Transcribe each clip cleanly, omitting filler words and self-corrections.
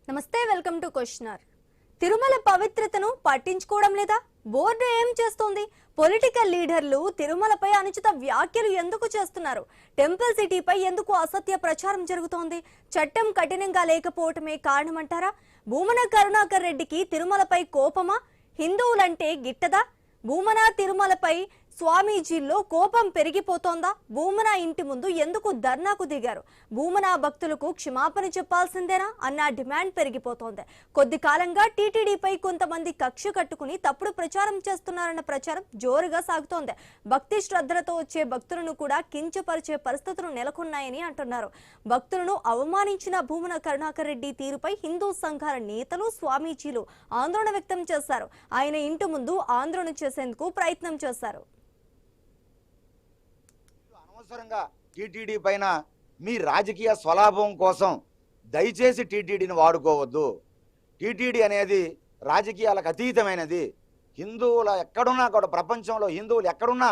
నమస్తే, welcome to questionnaire. Tirumala పవిత్రతను పట్టించుకోవడం లేదా? బోర్డు ఏం చేస్తోంది? పొలిటికల్ లీడర్లు తిరుమలపై అనుచిత వ్యాఖ్యలు ఎందుకు చేస్తున్నారు? టెంపుల్ సిటీపై ఎందుకు అసత్య ప్రచారం జరుగుతోంది? చట్టం కఠినంగా లేకపోవటమే కారణమంటారా? భూమన కరుణాకర్ రెడ్డికి తిరుమలపై కోపమా? హిందువులంటే గిట్టదా? భూమన తిరుమలపై స్వామీజీల్లో కోపం పెరిగిపోతోందా? భూమన ఇంటి ముందు ఎందుకు ధర్నాకు దిగారు? భూమన భక్తులకు క్షమాపణ చెప్పాల్సిందేనా అన్న డిమాండ్ పెరిగిపోతోంది. కొద్ది కాలంగా టీటీడీపై కొంతమంది కక్ష కట్టుకుని తప్పుడు ప్రచారం చేస్తున్నారన్న ప్రచారం జోరుగా సాగుతోంది. భక్తి శ్రద్ధలతో వచ్చే భక్తులను కూడా కించపరిచే పరిస్థితులు నెలకొన్నాయని అంటున్నారు. భక్తులను అవమానించిన భూమన కరుణాకర్ రెడ్డి తీరుపై హిందూ సంఘాల నేతలు, స్వామీజీలు ఆందోళన వ్యక్తం చేశారు. ఆయన ఇంటి ముందు ఆందోళన చేసేందుకు ప్రయత్నం చేశారు. అనవసరంగా టీటీడీ పైన మీ రాజకీయ స్వలాభం కోసం దయచేసి టీటీడీని వాడుకోవద్దు. టీటీడీ అనేది రాజకీయాలకు అతీతమైనది. హిందువుల ఎక్కడున్నా కూడా, ప్రపంచంలో హిందువులు ఎక్కడున్నా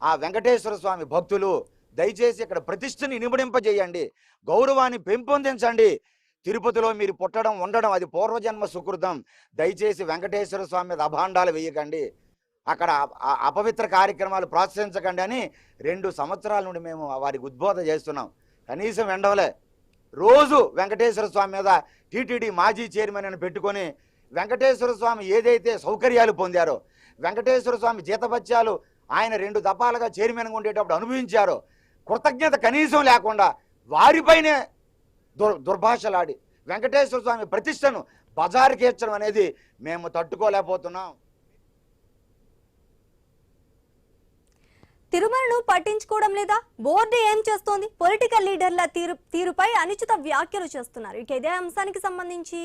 ఆ వెంకటేశ్వర స్వామి భక్తులు దయచేసి ఇక్కడ ప్రతిష్టని ఇనుమడింపజేయండి, గౌరవాన్ని పెంపొందించండి. తిరుపతిలో మీరు పుట్టడం, ఉండడం అది పూర్వజన్మ సుకృతం. దయచేసి వెంకటేశ్వర స్వామి మీద అభాండాలు వేయకండి, అక్కడ అపవిత్ర కార్యక్రమాలు ప్రోత్సహించకండి అని 2 సంవత్సరాల నుండి మేము వారికి ఉద్బోధ చేస్తున్నాం. కనీసం వెండవలే. రోజు వెంకటేశ్వర స్వామి మీద టీటీడీ మాజీ చైర్మన్ అని పెట్టుకొని వెంకటేశ్వర స్వామి ఏదైతే సౌకర్యాలు పొందారో, వెంకటేశ్వర స్వామి జీతభత్యాలు ఆయన 2 దఫాలుగా చైర్మన్గా ఉండేటప్పుడు అనుభవించారో, కృతజ్ఞత కనీసం లేకుండా వారిపైనే దుర్భాషలాడి వెంకటేశ్వర స్వామి ప్రతిష్టను బజారుకేర్చడం అనేది మేము తట్టుకోలేకపోతున్నాం. తిరుమలను పట్టించుకోవడం లేదా? బోర్డు ఏం చేస్తోంది? పొలిటికల్ లీడర్ల తీరుపై అనుచిత వ్యాఖ్యలు చేస్తున్నారు. ఇక ఇదే అంశానికి సంబంధించి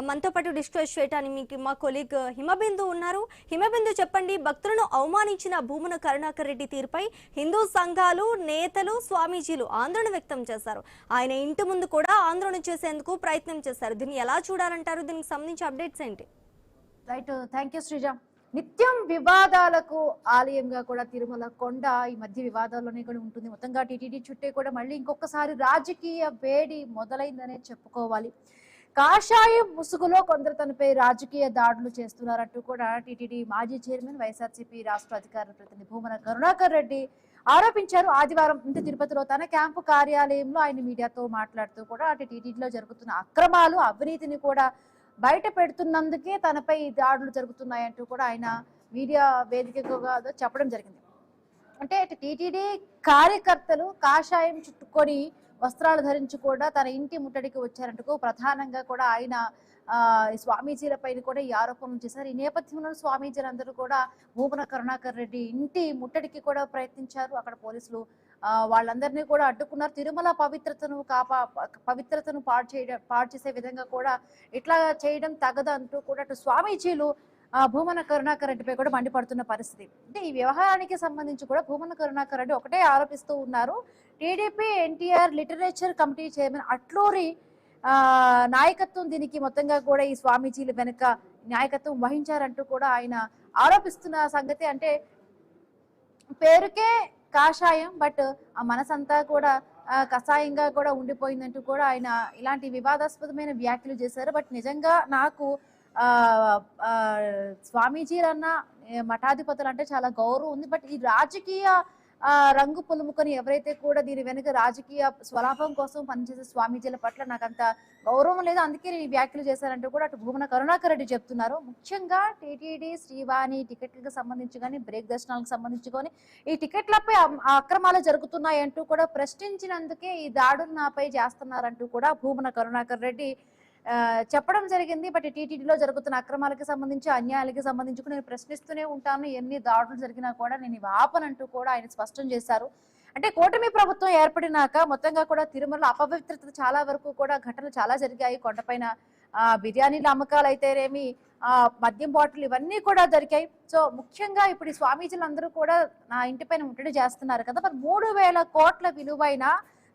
మనతో పాటు డిస్కస్ చేయడానికి మా కొలీగ్ హిమబిందు ఉన్నారు. హిమబిందు, చెప్పండి, భక్తులను అవమానించిన భూమన కరుణాకర్ రెడ్డి తీరుపై హిందూ సంఘాలు, నేతలు, స్వామీజీలు ఆందోళన వ్యక్తం చేశారు. ఆయన ఇంటి ముందు కూడా ఆందోళన చేసేందుకు ప్రయత్నం చేశారు. దీన్ని ఎలా చూడాలంటారు? దీనికి సంబంధించి అప్డేట్స్ ఏంటి? Right, thank you Sreeja. నిత్యం వివాదాలకు ఆలయంగా కూడా తిరుమల కొండ ఈ మధ్య వివాదాల్లోనే కూడా ఉంటుంది. మొత్తంగా టీటీడీ చుట్టే కూడా మళ్ళీ ఇంకొకసారి రాజకీయ వేడి మొదలైందనే చెప్పుకోవాలి. కాషాయం ముసుగులో కొందరు తనపై రాజకీయ దాడులు చేస్తున్నారంటూ కూడా టీటీడీ మాజీ చైర్మన్, వైఎస్ఆర్సీపీ రాష్ట్ర అధికార ప్రతినిధి భూమన కరుణాకర్ రెడ్డి ఆరోపించారు. ఆదివారం తిరుపతిలో తన క్యాంపు కార్యాలయంలో ఆయన మీడియాతో మాట్లాడుతూ కూడా అటు టీటీడీలో జరుగుతున్న అక్రమాలు, అవినీతిని కూడా బయట పెడుతున్నందుకే తనపై దాడులు జరుగుతున్నాయంటూ కూడా ఆయన మీడియా వేదికగా చెప్పడం జరిగింది. అంటే టీటీడీ కార్యకర్తలు కాషాయం చుట్టుకొని వస్త్రాలు ధరించి కూడా తన ఇంటి ముట్టడికి వచ్చారంటూ ప్రధానంగా కూడా ఆయన స్వామీజీలపైన కూడా ఈ ఆరోపణలు చేశారు. ఈ నేపథ్యంలో స్వామీజీలందరూ కూడా భూమన కరుణాకర్ రెడ్డి ఇంటి ముట్టడికి కూడా ప్రయత్నించారు. అక్కడ పోలీసులు వాళ్ళందరినీ కూడా అడ్డుకున్నారు. తిరుమల పవిత్రతను పాడు చేసే విధంగా కూడా ఇట్లా చేయడం తగదంటూ కూడా అటు స్వామీజీలు భూమన కరుణాకర్ రెడ్డిపై కూడా మండిపడుతున్న పరిస్థితి. అంటే ఈ వ్యవహారానికి సంబంధించి కూడా భూమన కరుణాకర్ రెడ్డి ఒకటే ఆరోపిస్తూ ఉన్నారు. TDP NTR literature committee chairman Atluri నాయకత్వం దీనికి మొత్తంగా కూడా ఈ స్వామీజీలు వెనుక నాయకత్వం వహించారంటూ కూడా ఆయన ఆరోపిస్తున్న సంగతి. అంటే పేరుకే కాషాయం, బట్ ఆ మనసంతా కూడా కషాయంగా కూడా ఉండిపోయిందంటూ కూడా ఆయన ఇలాంటి వివాదాస్పదమైన వ్యాఖ్యలు చేశారు. బట్ నిజంగా నాకు స్వామీజీలన్న మఠాధిపతులు అంటే చాలా గౌరవం ఉంది. బట్ ఈ రాజకీయ రంగు పులుముకొని ఎవరైతే కూడా దీని వెనుక రాజకీయ స్వలాభం కోసం పనిచేసే స్వామీజీల పట్ల నాకు అంత గౌరవం లేదు, అందుకే ఈ వ్యాఖ్యలు చేశారంటూ కూడా అటు భూమన కరుణాకర్ రెడ్డి చెప్తున్నారు. ముఖ్యంగా టీటీడీ శ్రీవాణి టికెట్లకు సంబంధించి కానీ, బ్రేక్ దర్శనాలకు సంబంధించి కానీ ఈ టికెట్లపై అక్రమాలు జరుగుతున్నాయంటూ కూడా ప్రశ్నించినందుకే ఈ దాడులు నాపై చేస్తున్నారంటూ కూడా భూమన కరుణాకర్ రెడ్డి చెప్పడం జరిగింది. బట్ టీటీడీలో జరుగుతున్న అక్రమాలకు సంబంధించి, అన్యాయాలకు సంబంధించి నేను ప్రశ్నిస్తూనే ఉంటాను, ఎన్ని దాడులు జరిగినా కూడా నేను ఇవి ఆపనంటూ కూడా ఆయన స్పష్టం చేశారు. అంటే కూటమి ప్రభుత్వం ఏర్పడినాక మొత్తంగా కూడా తిరుమల అపవిత్రత చాలా వరకు కూడా ఘటనలు చాలా జరిగాయి. కొండపైన బిర్యానీల అమ్మకాలు అయితేనేమి, మద్యం బాటిల్ ఇవన్నీ కూడా దొరికాయి. సో ముఖ్యంగా ఇప్పుడు ఈ స్వామీజీలందరూ కూడా నా ఇంటిపైన ముట్టడి చేస్తున్నారు కదా. మరి 3,000 కోట్ల విలువైన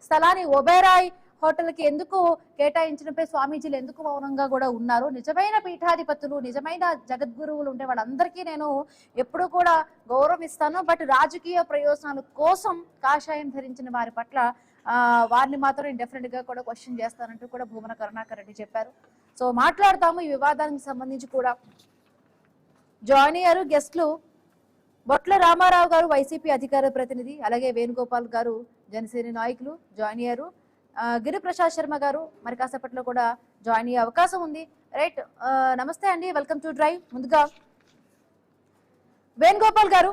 స్థలాన్ని ఒబెరాయ్ హోటల్కి ఎందుకు కేటాయించినపై స్వామీజీలు ఎందుకు మౌనంగా కూడా ఉన్నారు? నిజమైన పీఠాధిపతులు, నిజమైన జగద్గురువులు ఉండే వాళ్ళందరికీ నేను ఎప్పుడూ కూడా గౌరవం ఇస్తాను. బట్ రాజకీయ ప్రయోజనాల కోసం కాషాయం ధరించిన వారి పట్ల వారిని మాత్రం నేను డెఫినెట్ గా కూడా క్వశ్చన్ చేస్తానంటూ కూడా భూమన కరుణాకర్ రెడ్డి చెప్పారు. సో మాట్లాడతాము ఈ వివాదానికి సంబంధించి కూడా. జాయిన్ అయ్యారు గెస్ట్లు బొట్ల రామారావు గారు వైసీపీ అధికార ప్రతినిధి, అలాగే వేణుగోపాల్ గారు జనసేన నాయకులు జాయిన్ అయ్యారు. గిరి ప్రసాద్ శర్మ గారు మరి కాసేపట్లో కూడా జాయిన్ అయ్యే అవకాశం ఉంది. రైట్, నమస్తే అండి, వెల్కమ్ టు డ్రైవ్. ముందుగా వేణుగోపాల్ గారు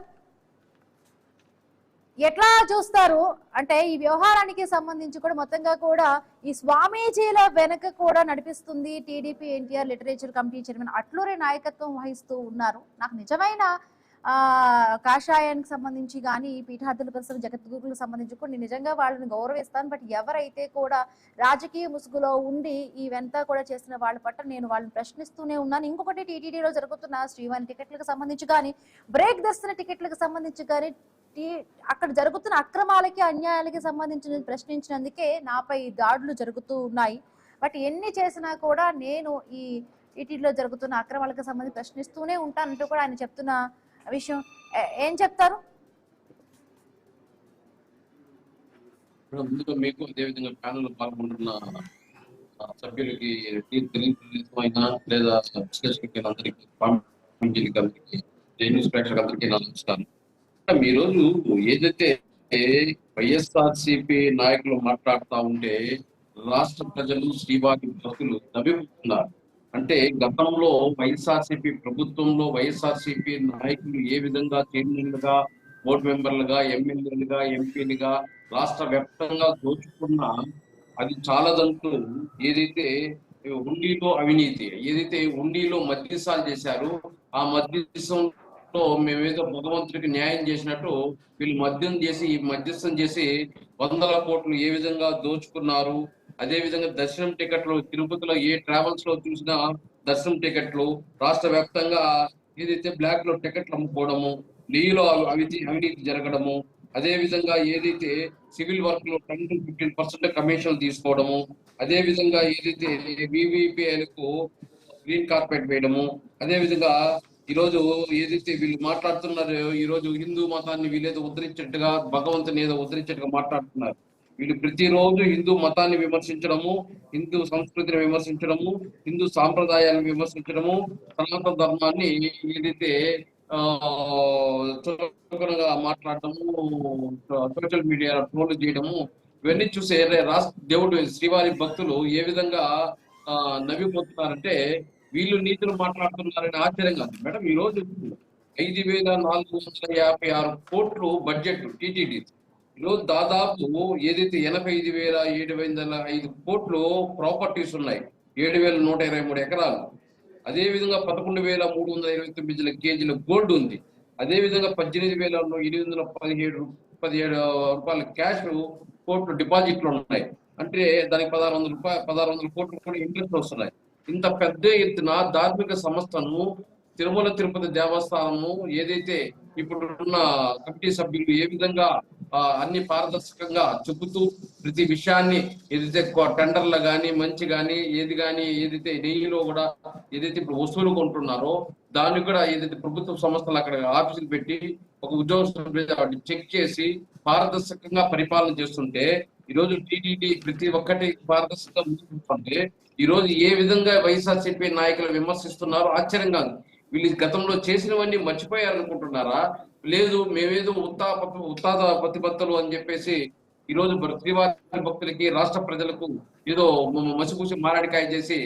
ఎట్లా చూస్తారు అంటే ఈ వ్యవహారానికి సంబంధించి కూడా మొత్తంగా కూడా ఈ స్వామీజీల వెనక కూడా నడిపిస్తుంది TDP NTR literature committee chairman Atluri నాయకత్వం వహిస్తూ ఉన్నారు. నాకు నిజమైన కాషాయానికి సంబంధించి కానీ పీఠార్థుల పరిశ్రమ జగద్గురులకు సంబంధించి కూడా నేను నిజంగా వాళ్ళని గౌరవిస్తాను. బట్ ఎవరైతే కూడా రాజకీయ ముసుగులో ఉండి ఇవంతా కూడా చేసిన వాళ్ళ పట్ల నేను వాళ్ళని ప్రశ్నిస్తూనే ఉన్నాను. ఇంకొకటి టీటీడీలో జరుగుతున్న శ్రీవాణి టికెట్లకు సంబంధించి కానీ, బ్రేక్ దర్శన టికెట్లకు సంబంధించి కానీ, అక్కడ జరుగుతున్న అక్రమాలకి అన్యాయాలకి సంబంధించి ప్రశ్నించినందుకే నాపై దాడులు జరుగుతూ ఉన్నాయి. బట్ ఎన్ని చేసినా కూడా నేను ఈ టీటీడీలో జరుగుతున్న అక్రమాలకు సంబంధించి ప్రశ్నిస్తూనే ఉంటానంటూ కూడా ఆయన చెప్తున్న విషయం ఏం చెప్తారు? ముందుగా మీకు అదేవిధంగా ప్యానల్ పాల్గొంటున్న సభ్యులకి అయినా లేదా అందరికీ న్యూస్ ప్రేక్షకులందరికీ నమస్కారం. ఈ రోజు ఏదైతే వైఎస్ఆర్సీపీ నాయకులు మాట్లాడుతూ ఉంటే రాష్ట్ర ప్రజలు శ్రీవారి భక్తులు నవ్విపోతున్నారు. అంటే గతంలో వైఎస్ఆర్సీపీ ప్రభుత్వంలో వైఎస్ఆర్సీపీ నాయకులు ఏ విధంగా చైర్మన్లుగా, బోర్డు మెంబర్లుగా, ఎమ్మెల్యేలుగా, ఎంపీలుగా రాష్ట్ర వ్యాప్తంగా దోచుకున్న అది చాలాదంటూ ఏదైతే హుండీలో అవినీతి, ఏదైతే హుండీలో మద్యసాలు చేశారో ఆ మద్యసంలో మేమేదో భగవంతుడికి న్యాయం చేసినట్టు వీళ్ళు మద్యం చేసి మధ్యస్థం చేసి 100 కోట్లు ఏ విధంగా దోచుకున్నారు. అదే విధంగా దర్శనం టికెట్లు తిరుపతిలో ఏ ట్రావెల్స్ లో చూసినా దర్శనం టికెట్లు రాష్ట్ర వ్యాప్తంగా ఏదైతే బ్లాక్ లో టికెట్లు అమ్ముకోవడము, లీలో అవినీతి జరగడము, అదే విధంగా ఏదైతే సివిల్ వర్క్ లో 10-15% కమిషన్లు తీసుకోవడము, అదే విధంగా ఏదైతే వివిపిఐలకు గ్రీన్ కార్పెట్ వేయడము, అదే విధంగా ఈరోజు ఏదైతే వీళ్ళు మాట్లాడుతున్నారో ఈరోజు హిందూ మతాన్ని వీళ్ళేదో ఉద్ధరించినట్టుగా భగవంతుని ఏదో ఉద్ధరించినట్టుగా మాట్లాడుతున్నారు. వీళ్ళు ప్రతిరోజు హిందూ మతాన్ని విమర్శించడము, హిందూ సంస్కృతిని విమర్శించడము, హిందూ సాంప్రదాయాలను విమర్శించడము, సనాతన ధర్మాన్ని ఏదైతే చులకనగా మాట్లాడటము, సోషల్ మీడియా ట్రోల్ చేయడము, ఇవన్నీ చూసే రాష్ట్ర దేవుడు శ్రీవారి భక్తులు ఏ విధంగా నవ్విపోతున్నారంటే వీళ్ళు నీతులు మాట్లాడుతున్నారని ఆశ్చర్యం కాదు మేడం. ఈ రోజు 5,456 కోట్లు బడ్జెట్ టీటీడీ. ఈరోజు దాదాపు ఏదైతే 85,705 కోట్లు ప్రాపర్టీస్ ఉన్నాయి, 7,123 ఎకరాలు. అదే విధంగా 11,329 కేజీల గోల్డ్ ఉంది. అదే విధంగా 18,817 రూపాయల క్యాష్ కోట్లు డిపాజిట్లు ఉన్నాయి. అంటే దానికి 1,600 కోట్లు కూడా ఇంట్రెస్ట్ వస్తున్నాయి. ఇంత పెద్ద ఎత్తున ధార్మిక సంస్థను తిరుమల తిరుపతి దేవస్థానము ఏదైతే ఇప్పుడున్న కమిటీ సభ్యులు ఏ విధంగా అన్ని పారదర్శకంగా చెబుతూ ప్రతి విషయాన్ని ఏదైతే టెండర్లు కానీ మంచి కానీ ఏది కానీ ఏదైతే నెయ్యిలో కూడా ఏదైతే ఇప్పుడు వసూలు కొంటున్నారో దాన్ని కూడా ఏదైతే ప్రభుత్వ సంస్థలు అక్కడ ఆఫీసులు పెట్టి ఒక ఉద్యోగస్తులు చెక్ చేసి పారదర్శకంగా పరిపాలన చేస్తుంటే ఈరోజు టీటీడీ ప్రతి ఒక్కటి పారదర్శకంగా ముందుకుంటుంటే ఈరోజు ఏ విధంగా వైఎస్ఆర్సీపీ నాయకులు విమర్శిస్తున్నారో ఆశ్చర్యం కాదు. వీళ్ళు గతంలో చేసినవన్నీ మర్చిపోయారు అనుకుంటున్నారా? లేదు మేమేదో ఉత్తాద ప్రతిబద్ధలు అని చెప్పేసి ఈరోజు శ్రీవారి భక్తులకి రాష్ట్ర ప్రజలకు ఏదో మసిపూసి మారాడికాయ చేసి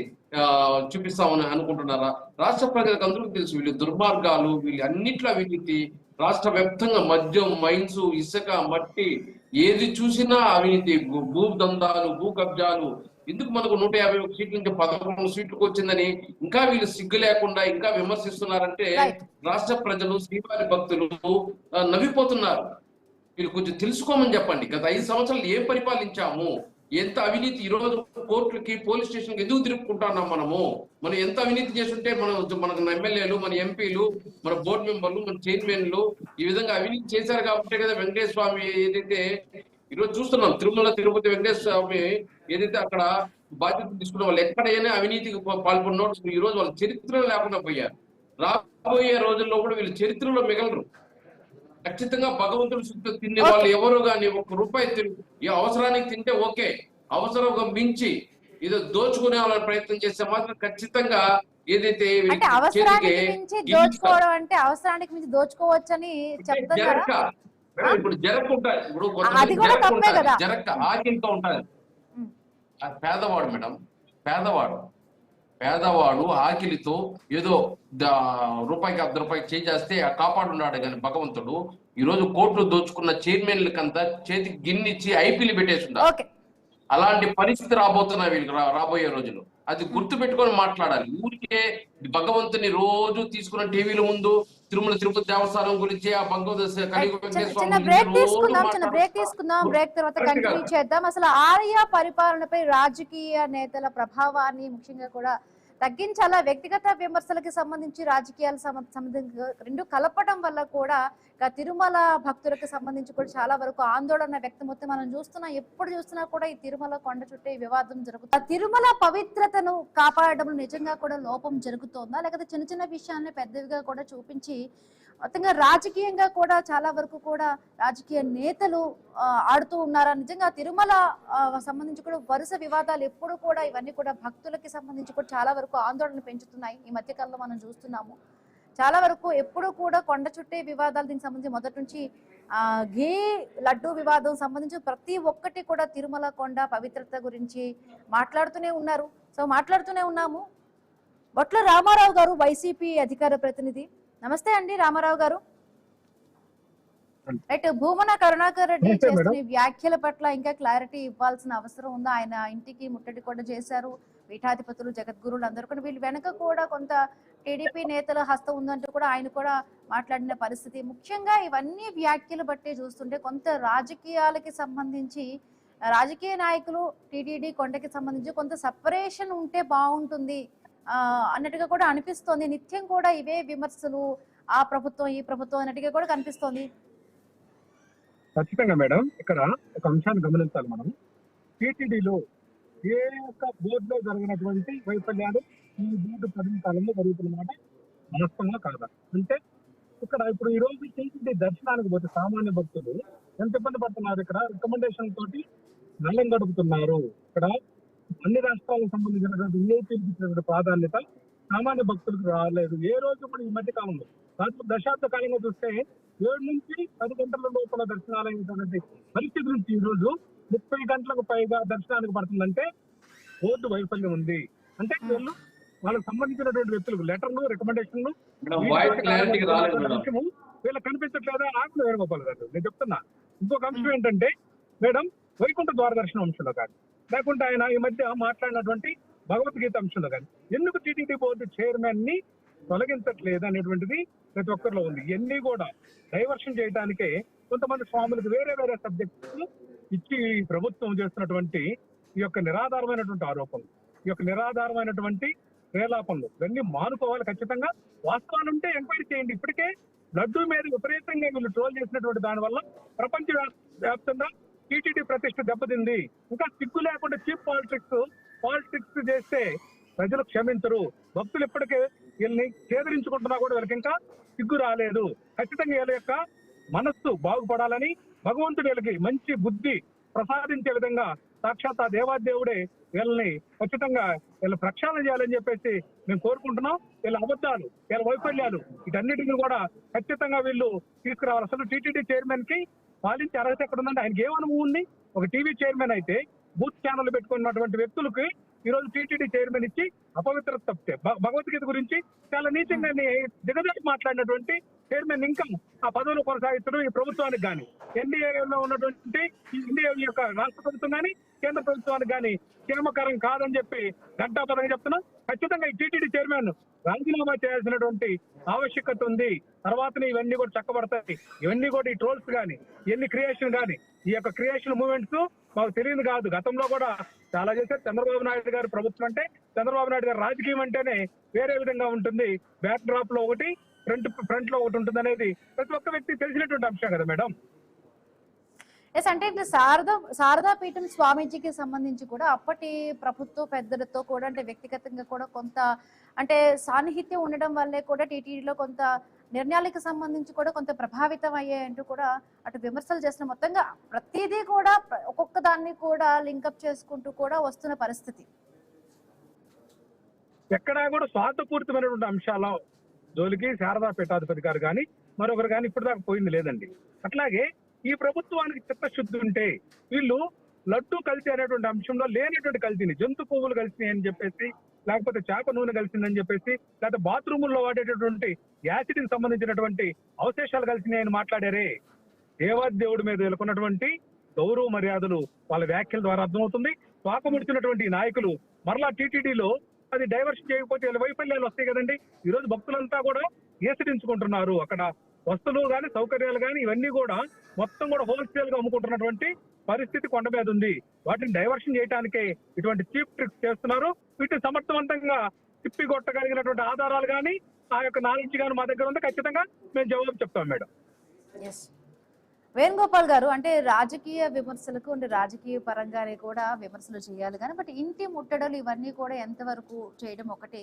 చూపిస్తామని అనుకుంటున్నారా? రాష్ట్ర ప్రజలకు అందరికీ తెలుసు వీళ్ళు దుర్మార్గాలు, వీళ్ళు అన్నిట్లో అవినీతి, రాష్ట్ర వ్యాప్తంగా మద్యం, మైన్స్, ఇసుక, మట్టి ఏది చూసినా అవినీతి, భూ దందాలు, భూ కబ్జాలు. ఎందుకు మనకు 151 సీట్ల నుంచి 11 సీట్లకు వచ్చిందని ఇంకా వీళ్ళు సిగ్గు లేకుండా ఇంకా విమర్శిస్తున్నారంటే రాష్ట్ర ప్రజలు శ్రీవారి భక్తులు నవ్విపోతున్నారు. వీళ్ళు కొంచెం తెలుసుకోమని చెప్పండి. గత 5 సంవత్సరాలు ఏం పరిపాలించాము, ఎంత అవినీతి. ఈ రోజు కోర్టులకి పోలీస్ స్టేషన్కి ఎందుకు తిరుపుకుంటున్నాం మనం ఎంత అవినీతి చేస్తుంటే మనకు ఎమ్మెల్యేలు, మన ఎంపీలు, మన బోర్డు మెంబర్లు, మన చైర్మన్లు ఈ విధంగా అవినీతి చేశారు కాబట్టి కదా వెంకటేశ్వర స్వామి ఏదైతే ఈరోజు చూస్తున్నాం తిరుమల తిరుపతి వెంకటేశ్వర స్వామి ఏదైతే అక్కడ బాధ్యత తీసుకున్న వాళ్ళు ఎక్కడైనా అవినీతికి పాల్గొన్న ఈ రోజు వాళ్ళ చరిత్ర లేకుండా పోయారు. రాబోయే రోజుల్లో కూడా వీళ్ళు చరిత్రలో మిగలరు. ఖచ్చితంగా భగవంతుడు శుద్ధి తినే వాళ్ళు ఎవరు కానీ ₹1 ఈ అవసరానికి తింటే ఓకే, అవసరం మించి ఏదో దోచుకునే వాళ్ళ ప్రయత్నం చేస్తే మాత్రం ఖచ్చితంగా ఏదైతే అంటే అవసరానికి మించి దోచుకోవడం అంటే అవసరానికి మించి దోచుకోవచ్చని చెప్తున్నారా? ఇప్పుడు జరగకుంటారు, ఇప్పుడు అది కూడా తప్పే కదా. జరగ ఆకిలితో ఉంటారు. పేదవాడు మేడం, పేదవాడు ఆకిలితో ఏదో రూపాయికి ₹1 చేస్తే కాపాడున్నాడు కానీ భగవంతుడు ఈ రోజు కోట్లు దోచుకున్న చైర్మన్లకంతా చేతికి గిన్నిచ్చి ఐపీలు పెట్టేస్తున్నారు. అలాంటి పరిస్థితి రాబోతున్నాయి వీళ్ళకి రాబోయే రోజులు. అది గుర్తు పెట్టుకొని మాట్లాడాలి. ఊరికే భగవంతుని రోజు తీసుకున్న టీవీల ముందు తిరుమల తిరుపతి దేవస్థానం గురించి ఆ బ్రేక్ తీసుకుందాం. బ్రేక్ తర్వాత కంటిన్యూ చేద్దాం. అసలు ఆలయ పరిపాలనపై రాజకీయ నేతల ప్రభావాన్ని ముఖ్యంగా కూడా తగ్గించాలా, వ్యక్తిగత విమర్శలకి సంబంధించి రాజకీయాలకు సంబంధించి రెండు కలపడం వల్ల కూడా తిరుమల భక్తులకు సంబంధించి కూడా చాలా వరకు ఆందోళన వ్యక్తమవుతుంది. మనం చూస్తున్నాం, ఎప్పుడు చూస్తున్నా కూడా ఈ తిరుమల కొండ చుట్టే వివాదం జరుగుతుంది. తిరుమల పవిత్రతను కాపాడడంలో నిజంగా కూడా లోపం జరుగుతోందా, లేకపోతే చిన్న చిన్న విషయాన్ని పెద్దవిగా కూడా చూపించి మొత్తంగా రాజకీయంగా కూడా చాలా వరకు కూడా రాజకీయ నేతలు ఆడుతూ ఉన్నారా? నిజంగా తిరుమల సంబంధించి కూడా వరుస వివాదాలు ఎప్పుడు కూడా ఇవన్నీ కూడా భక్తులకి సంబంధించి కూడా చాలా వరకు ఆందోళన పెంచుతున్నాయి. ఈ మధ్య కాలంలో మనం చూస్తున్నాము చాలా వరకు ఎప్పుడు కూడా కొండ చుట్టే వివాదాలు, దీనికి సంబంధించి మొదటి నుంచి ఘీ లడ్డు వివాదం సంబంధించి ప్రతి ఒక్కటి కూడా తిరుమల కొండ పవిత్రత గురించి మాట్లాడుతూనే ఉన్నారు. సో మాట్లాడుతూనే ఉన్నాము. బొట్ల రామారావు గారు వైసీపీ అధికార ప్రతినిధి. నమస్తే అండి రామారావు గారు. రైట్, భూమన కరుణాకర్ రెడ్డి చేస్తున్న వ్యాఖ్యల పట్ల ఇంకా క్లారిటీ ఇవ్వాల్సిన అవసరం ఉందా? ఆయన ఇంటికి ముట్టడి కూడా చేశారు, పీఠాధిపతులు జగద్గురులు అందరూ కూడా. వీళ్ళు వెనక కూడా కొంత టీడీపీ నేతల హస్తం ఉందంటూ కూడా ఆయన కూడా మాట్లాడిన పరిస్థితి. ముఖ్యంగా ఇవన్నీ వ్యాఖ్యలు బట్టి చూస్తుంటే కొంత రాజకీయాలకి సంబంధించి రాజకీయ నాయకులు టీటీడీ కొండకి సంబంధించి కొంత సపరేషన్ ఉంటే బాగుంటుంది అన్నట్టుగా కూడా అనిపిస్తోంది. నిత్యం కూడా ఇవే విమర్శలు, ఆ ప్రభుత్వం ఈ ప్రభుత్వం అన్నట్టుగా కూడా కనిపిస్తోంది. ఖచ్చితంగా మేడం, ఇక్కడ ఒక అంశాన్ని గమనించాలి మనం. టీటీడీలో ఏ ఒక్క బోర్డులో జరిగినటువంటి వైఫల్యాలు ఈ బోర్డు పరిమితాలలో జరుగుతున్నమాట వాస్తవంగా కాదా? అంటే ఇక్కడ ఇప్పుడు ఈ రోజు టీటీడీ దర్శనానికి పోతే సామాన్య భక్తులు ఎంత ఇబ్బంది పడుతున్నారు. ఇక్కడ రికమెండేషన్ తోటి నల్లం గడుపుతున్నారు. ఇక్కడ అన్ని రాష్ట్రాలకు సంబంధించినటువంటి విఐపీలకు ప్రాధాన్యత సామాన్య భక్తులకు రాలేదు. ఏ రోజు కూడా ఈ మధ్య కాలంలో దశాబ్ద కాలంగా చూస్తే 7 నుంచి 10 గంటల లోపల దర్శనాలు అయినటువంటి పరిస్థితి నుంచి ఈ రోజు 30 గంటలకు పైగా దర్శనానికి పడుతుందంటే బోర్డు వైఫల్యం ఉంది. అంటే వీళ్ళు వాళ్ళకి సంబంధించినటువంటి వ్యక్తులకు లెటర్లు, రికమెండేషన్లు వీళ్ళకి కనిపించట్లేదా? నాకు వేణుగోపాల్ గారు నేను చెప్తున్నా. ఇంకొక అంశం ఏంటంటే మేడం, వైకుంఠ ద్వార దర్శనం అంశంలో కానీ, లేకుంటే ఆయన ఈ మధ్య మాట్లాడినటువంటి భగవద్గీత అంశంలో కానీ ఎందుకు టీటీడీ బోర్డు చైర్మన్ ని తొలగించట్లేదు అనేటువంటిది ప్రతి ఒక్కరిలో ఉంది. ఇవన్నీ కూడా డైవర్షన్ చేయడానికే కొంతమంది స్వాములకు వేరే వేరే సబ్జెక్టులు ఇచ్చి ప్రభుత్వం చేస్తున్నటువంటి ఈ యొక్క నిరాధారమైనటువంటి ఆరోపణలు, ఈ యొక్క నిరాధారమైనటువంటి ప్రేలాపనలు ఇవన్నీ మానుకోవాలి. ఖచ్చితంగా వాస్తవాలు ఉంటే ఎంక్వైరీ చేయండి. ఇప్పటికే లడ్డూ మీద విపరీతంగా వీళ్ళు ట్రోల్ చేసినటువంటి దాని వల్ల ప్రపంచ వ్యాప్తంగా టీటీడీ ప్రతిష్ట దెబ్బతింది. ఇంకా సిగ్గు లేకుండా చీప్ పాలిటిక్స్ చేస్తే ప్రజలు క్షమించరు. భక్తులు ఇప్పటికే వీళ్ళని చేదరించుకుంటున్నా కూడా వీళ్ళకి ఇంకా సిగ్గు రాలేదు. ఖచ్చితంగా వీళ్ళ యొక్క మనస్సు బాగుపడాలని భగవంతుడు వీళ్ళకి మంచి బుద్ధి ప్రసాదించే విధంగా సాక్షాత్ ఆ దేవాదేవుడే వీళ్ళని ఖచ్చితంగా వీళ్ళ ప్రక్షాళన చేయాలని చెప్పేసి మేము కోరుకుంటున్నాం. వీళ్ళ అబద్ధాలు, వీళ్ళ వైఫల్యాలు వీటన్నిటిని కూడా ఖచ్చితంగా వీళ్ళు తీసుకురావాలి. అసలు టీటీడీ చైర్మన్ కి పాలించే అర్హత ఎక్కడ ఉందంటే ఆయనకి ఏం అనుభవం ఉంది? ఒక టీవీ చైర్మన్ అయితే బూత్ ఛానల్ పెట్టుకున్నటువంటి వ్యక్తులకి ఈ రోజు టీటీడీ చైర్మన్ ఇచ్చి అపవిత్రత తప్పితే భగవద్గీత గురించి చాలా నీచంగా దిగజారి మాట్లాడినటువంటి చైర్మన్ ఇంకా ఆ పదవులు కొనసాగించడం ఈ ప్రభుత్వానికి కానీ, ఎన్డీఏలో ఉన్నటువంటి ఎన్డీఏ యొక్క రాష్ట్ర ప్రభుత్వం కానీ కేంద్ర ప్రభుత్వానికి కానీ క్షేమకరం కాదని చెప్పి ఘంటాపరంగా చెప్తున్నాం. ఖచ్చితంగా ఈ టీటీడీ చైర్మన్ రాజీనామా చేయాల్సినటువంటి ఆవశ్యకత ఉంది. తర్వాతనే ఇవన్నీ కూడా చక్కబడతాయి. ఇవన్నీ కూడా ఈ ట్రోల్స్ కానీ, ఎన్ని క్రియేషన్ కానీ, ఈ యొక్క క్రియేషన్ మూవ్మెంట్స్ మాకు తెలియదు కాదు. గతంలో కూడా చాలా చేశారు. చంద్రబాబు నాయుడు గారి ప్రభుత్వం అంటే, చంద్రబాబు నాయుడు గారి రాజకీయం అంటేనే వేరే విధంగా ఉంటుంది. బ్యాక్ డ్రాప్ లో ఒకటి, ఫ్రంట్ లో ఒకటి ఉంటుంది అనేది ప్రతి ఒక్క వ్యక్తి తెలిసినటువంటి అంశం కదా మేడం. అంటే శారదా పీఠం స్వామీజీకి సంబంధించి కూడా అప్పటి ప్రభుత్వ పెద్దలతో కూడా అంటే వ్యక్తిగతంగా కూడా కొంత అంటే సాన్నిహిత్యం ఉండడం వల్లే కూడా టీటీడీలో కొంత నిర్ణయాలకు సంబంధించి కూడా కొంత ప్రభావితం అయ్యాయంటూ కూడా అటు విమర్శలు చేసిన మొత్తంగా ప్రతిదీ కూడా ఒక్కొక్క దాన్ని కూడా లింకప్ చేసుకుంటూ కూడా వస్తున్న పరిస్థితి. ఎక్కడా కూడా స్వార్థపూరితమైనటువంటి అంశాల జోలికి శారదా పీఠాధిపతి గారు కానీ మరొకరు కానీ ఇప్పటిదాకా పోయింది లేదండి. అట్లాగే ఈ ప్రభుత్వానికి చిత్తశుద్ధి ఉంటే వీళ్ళు లడ్డు కల్తీ అనేటువంటి అంశంలో లేనటువంటి కల్తీని, జంతు పువ్వులు కలిసినాయి అని చెప్పేసి, లేకపోతే చేప నూనె కలిసిందని చెప్పేసి, లేకపోతే బాత్రూముల్లో వాడేటటువంటి యాసిడ్ కి సంబంధించినటువంటి అవశేషాలు కలిసినాయి అని మాట్లాడారే. దేవాదేవుడి మీద వీళ్ళకున్నటువంటి గౌరవ మర్యాదలు వాళ్ళ వ్యాఖ్యల ద్వారా అర్థమవుతుంది. తోకముడిచినటువంటి నాయకులు మరలా టీటీడీలో అది డైవర్షన్ చేయకపోతే వీళ్ళ వైఫల్యాలు వస్తాయి కదండి. ఈ రోజు భక్తులంతా కూడా ఏసడించుకుంటున్నారు. అక్కడ వస్తువులు కానీ సౌకర్యాలు కానీ ఇవన్నీ కూడా మొత్తం కూడా హోల్సేల్ గా అమ్ముకుంటున్నటువంటి పరిస్థితి కొండ మీద ఉంది. వాటిని డైవర్షన్ చేయడానికే ఇటువంటి చీప్ ట్రిక్స్ చేస్తున్నారు. వీటిని సమర్థవంతంగా తిప్పి కొట్టగలిగినటువంటి ఆధారాలు కానీ ఆ యొక్క నాలెడ్జ్ కానీ మా దగ్గర ఉంటే ఖచ్చితంగా మేము జవాబు చెప్తాం మేడం. వేణుగోపాల్ గారు, అంటే రాజకీయ విమర్శలకు అంటే రాజకీయ పరంగానే కూడా విమర్శలు చేయాలి కానీ బట్ ఇంటి ముట్టడలు ఇవన్నీ కూడా ఎంతవరకు చేయడం ఒకటి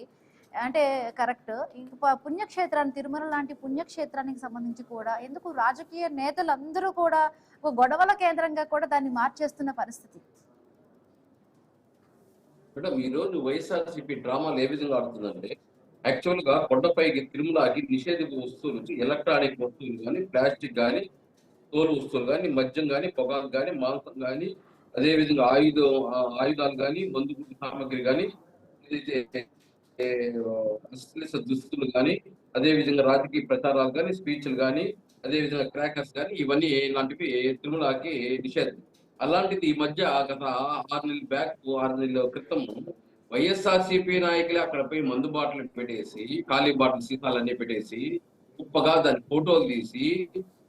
అంటే కరెక్ట్. ఇంకా పుణ్యక్షేత్రాన్ని, తిరుమల లాంటి పుణ్యక్షేత్రానికి సంబంధించి కూడా ఎందుకు రాజకీయ నేతలందరూ కూడా ఒక గొడవల కేంద్రంగా కూడా దాన్ని మార్చేస్తున్న పరిస్థితి? మేడం, ఈ రోజు వైఎస్ఆర్సీపీ డ్రామాలు ఏ విధంగా ఆడుతుందంటే, యాక్చువల్ గా కొండపైకి తిరుమలకి నిషేధిత వస్తువులు నుంచి ఎలక్ట్రానిక్ వస్తువులు కానీ, ప్లాస్టిక్ కానీ, తోలు వస్తువులు కానీ, మద్యం కానీ, పొగాకు కానీ, మాంసం కానీ, అదేవిధంగా ఆయుధాలు కానీ, మందు సామాగ్రి కానీ, దుస్తులు కానీ, అదేవిధంగా రాజకీయ ప్రచారాలు కానీ, స్పీచ్లు కానీ, అదేవిధంగా క్రాకర్స్ కానీ, ఇవన్నీ ఇలాంటివి తిరుమలకి నిషేధం. అలాంటిది ఈ మధ్య గత 6 నెలల క్రితం వైఎస్ఆర్సీపీ నాయకులే అక్కడ పోయి మందు బాటలు పెట్టేసి, ఖాళీ బాటలు సీసాలన్నీ పెట్టేసి గొప్పగా దాని ఫోటోలు తీసి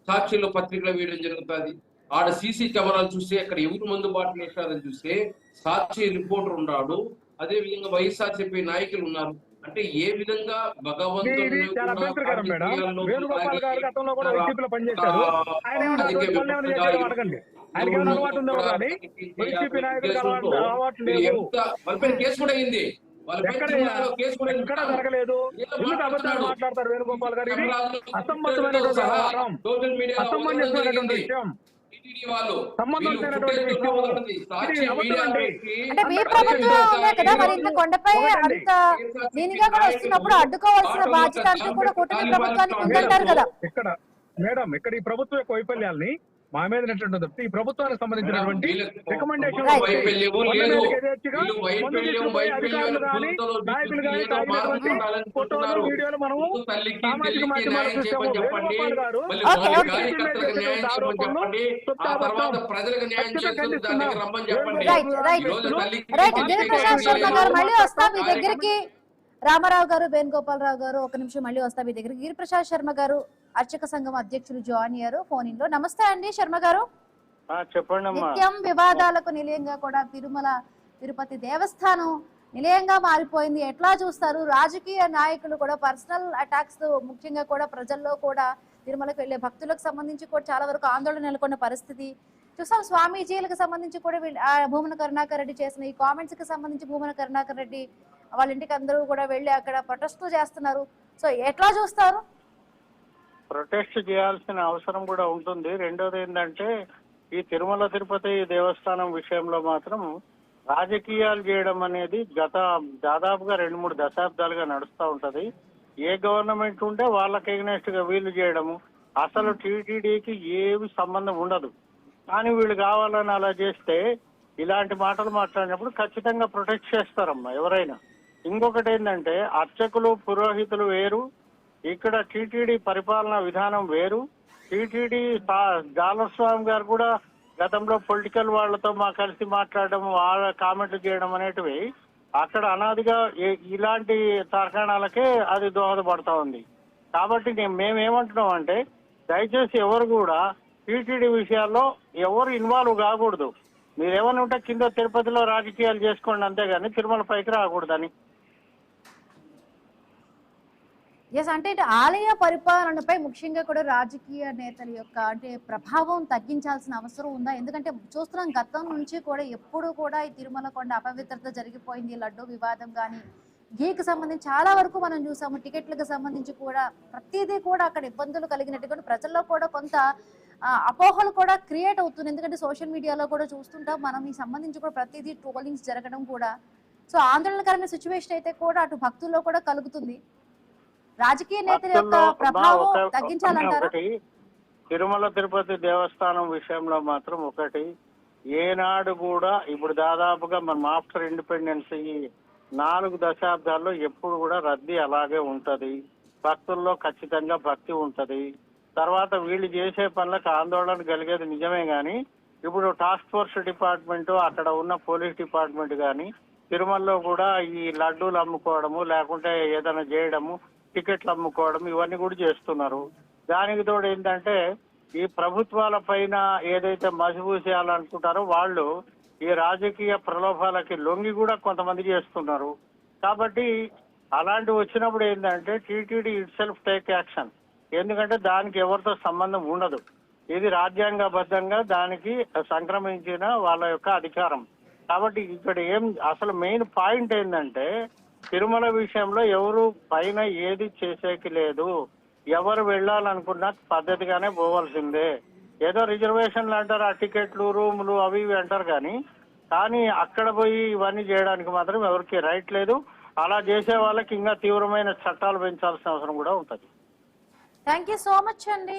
సాక్షిలో పత్రికలో వేయడం జరుగుతుంది. ఆడ సీసీ కెమెరాలు చూస్తే అక్కడ ఎవరు మందు బాటలు వేశారని చూస్తే సాక్షి రిపోర్టర్ ఉన్నాడు, అదే విధంగా వైఎస్ఆర్సీపీ నాయకులు ఉన్నారు. అంటే ఏ విధంగా భగవంతుడు కేసు కూడా అయింది. జరగలేదు. మాట్లాడతారు వేణుగోపాల్ గారు. అసంబద్ధమైనటువంటి వ్యవహారం, అసమంజసమైనటువంటి విషయం, సంబంధం లేనటువంటి విషయం. అంటే మీ ప్రభుత్వం ఉన్నాయి కదా, మరి ఇంత కొండపై అంత దీనిగా కూడా వస్తున్నప్పుడు అడ్డుకోవాల్సిన బాధ్యత అంతా కూడా కూటమి ప్రభుత్వానికి ఉందంటారు కదా. ఇక్కడ మేడం, ఇక్కడ ఈ ప్రభుత్వం యొక్క వైఫల్యాల్ని మా మీద ఈ ప్రభుత్వానికి సంబంధించినటువంటి రికమెండేషన్ నాయకులు కానీ ఫోటోలు, వీడియోలు మనము సామాజిక మాధ్యమాలు చూసాము. వేణుగోపాల్ గారు మళ్ళీ వస్తా మీ దగ్గరికి. రామారావు గారు, వేణుగోపాలరావు గారు, ఒక నిమిషం మళ్ళీ వస్తా మీ దగ్గరికి. గిరిప్రసాద్ శర్మ గారు అర్చక సంఘం అధ్యక్షులు జాయిన్ అయ్యారు ఫోన్ ఇన్ లో. నమస్తే అండి శర్మ గారు. చెప్పండి. నిత్యం వివాదాలకు నిలయంగా కూడా తిరుపతి దేవస్థానం నిలయంగా మారిపోయింది. ఎట్లా చూస్తారు? రాజకీయ నాయకులు కూడా పర్సనల్ అటాక్స్ ముఖ్యంగా కూడా ప్రజల్లో కూడా తిరుమలకు వెళ్లే భక్తులకు సంబంధించి కూడా చాలా వరకు ఆందోళన నెలకొన్న పరిస్థితి చూసాం. స్వామీజీలకు సంబంధించి కూడా భూమన కరుణాకర్ రెడ్డి చేసిన ఈ కామెంట్స్ కి సంబంధించి భూమన కరుణాకర్ రెడ్డి వాళ్ళ ఇంటికి అందరూ కూడా వెళ్ళి అక్కడ ప్రొటెస్ట్ చేస్తున్నారు. సో ఎట్లా చూస్తారు? ప్రొటెస్ట్ చేయాల్సిన అవసరం కూడా ఉంటుంది. రెండోది ఏంటంటే, ఈ తిరుమల తిరుపతి దేవస్థానం విషయంలో మాత్రం రాజకీయాలు చేయడం అనేది దాదాపుగా 2-3 దశాబ్దాలుగా నడుస్తూ ఉంటది. ఏ గవర్నమెంట్ ఉంటే వాళ్ళకి ఎగ్నెస్ట్ గా వీళ్ళు చేయడము, అసలు టీటీడీకి ఏమి సంబంధం ఉండదు. కానీ వీళ్ళు కావాలని అలా చేస్తే ఇలాంటి మాటలు మాట్లాడినప్పుడు ఖచ్చితంగా ప్రొటెక్ట్ చేస్తారమ్మా ఎవరైనా. ఇంకొకటి ఏంటంటే, అర్చకులు పురోహితులు వేరు, ఇక్కడ టీటీడీ పరిపాలనా విధానం వేరు. టీటీడీ జాలస్వామి గారు కూడా గతంలో పొలిటికల్ వాళ్లతో కలిసి మాట్లాడడం, వాళ్ళ కామెంట్లు చేయడం అనేటివి అక్కడ అనాదిగా ఇలాంటి తార్కాణాలకే అది దోహదపడతా ఉంది. కాబట్టి మేమేమంటున్నాం అంటే, దయచేసి ఎవరు కూడా టీటీడీ విషయాల్లో ఎవరు ఇన్వాల్వ్ కాకూడదు. మీరేమన్నా ఉంటే కింద తిరుపతిలో రాజకీయాలు చేసుకోండి, అంతేగాని తిరుమల పైకి రాకూడదని. అంటే ఆలయ పరిపాలనపై ముఖ్యంగా కూడా రాజకీయ నేతల యొక్క అంటే ప్రభావం తగ్గించాల్సిన అవసరం ఉందా? ఎందుకంటే చూస్తున్నాం గతం నుంచి కూడా ఎప్పుడు కూడా ఈ తిరుమల కొండ అపవిత్రత జరిగిపోయింది. లడ్డూ వివాదం కానీ ఘీకి సంబంధించి చాలా వరకు మనం చూసాము. టికెట్లకు సంబంధించి కూడా ప్రతిదీ కూడా అక్కడ ఇబ్బందులు కలిగినట్టుగా ప్రజల్లో కూడా కొంత అపోహలు కూడా క్రియేట్ అవుతుంది. ఎందుకంటే సోషల్ మీడియాలో కూడా చూస్తుంటాం మనం. ఈ సంబంధించి కూడా ప్రతిదీ ట్రోలింగ్స్ జరగడం కూడా సో ఆందోళనకరమైన సిచ్యువేషన్ అయితే కూడా అటు భక్తుల్లో కూడా కలుగుతుంది. రాజకీయ నేతల యొక్క ప్రభావం తగ్గించాలంటారా? తిరుమల తిరుపతి దేవస్థానం విషయంలో మాత్రం ఒకటి, ఏనాడు కూడా ఇప్పుడు దాదాపుగా మనం ఆఫ్టర్ ఇండిపెండెన్స్ ఈ 4 దశాబ్దాల్లో ఎప్పుడు కూడా రద్దీ అలాగే ఉంటది. భక్తుల్లో ఖచ్చితంగా భక్తి ఉంటది. తర్వాత వీళ్ళు చేసే పనులకు ఆందోళన కలిగేది నిజమే గాని, ఇప్పుడు టాస్క్ ఫోర్స్ డిపార్ట్మెంట్, అక్కడ ఉన్న పోలీస్ డిపార్ట్మెంట్ కానీ తిరుమలలో కూడా ఈ లడ్డూలు అమ్ముకోవడము, లేకుంటే ఏదైనా చేయడము, టికెట్లు అమ్ముకోవడం ఇవన్నీ కూడా చేస్తున్నారు. దానికి తోడు ఏంటంటే ఈ ప్రభుత్వాల పైన ఏదైతే మసిపూసేయాలనుకుంటారో వాళ్ళు ఈ రాజకీయ ప్రలోభాలకి లొంగి కూడా కొంతమంది చేస్తున్నారు. కాబట్టి అలాంటివి వచ్చినప్పుడు ఏంటంటే TTD it self take action. ఎందుకంటే దానికి ఎవరితో సంబంధం ఉండదు. ఇది రాజ్యాంగబద్ధంగా దానికి సంక్రమించిన వాళ్ళ యొక్క అధికారం. కాబట్టి ఇక్కడ అసలు మెయిన్ పాయింట్ ఏంటంటే తిరుమల విషయంలో ఎవరు పైన ఏది చేసేకి లేదు. ఎవరు వెళ్ళాలనుకున్నా పద్ధతిగానే పోవాల్సిందే. ఏదో రిజర్వేషన్లు అంటారు, ఆ టికెట్లు, రూములు అవి ఇవి అంటారు కానీ అక్కడ పోయి ఇవన్నీ చేయడానికి మాత్రం ఎవరికి రైట్ లేదు. అలా చేసే వాళ్ళకి ఇంకా తీవ్రమైన చట్టాలు పెంచాల్సిన అవసరం కూడా ఉంటుంది. థ్యాంక్ యూ సో మచ్ అండి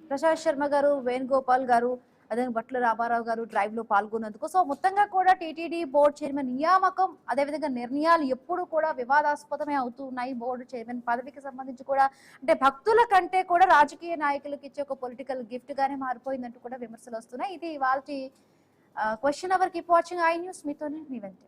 ప్రసాద్ శర్మ గారు, వేణుగోపాల్ గారు, అదే బట్ల రామారావు గారు డ్రైవ్ లో పాల్గొన్నందుకు. సో మొత్తంగా కూడా టీటీడీ బోర్డు చైర్మన్ నియామకం అదేవిధంగా నిర్ణయాలు ఎప్పుడు కూడా వివాదాస్పదమే అవుతూ ఉన్నాయి. బోర్డు చైర్మన్ పదవికి సంబంధించి కూడా అంటే భక్తుల కంటే కూడా రాజకీయ నాయకులకు ఇచ్చే ఒక పొలిటికల్ గిఫ్ట్ గానే మారిపోయిందంటూ కూడా విమర్శలు వస్తున్నాయి. ఇది వాళ్ళ question hour. Keep watching iNews. మీతోనే మీ వెంట.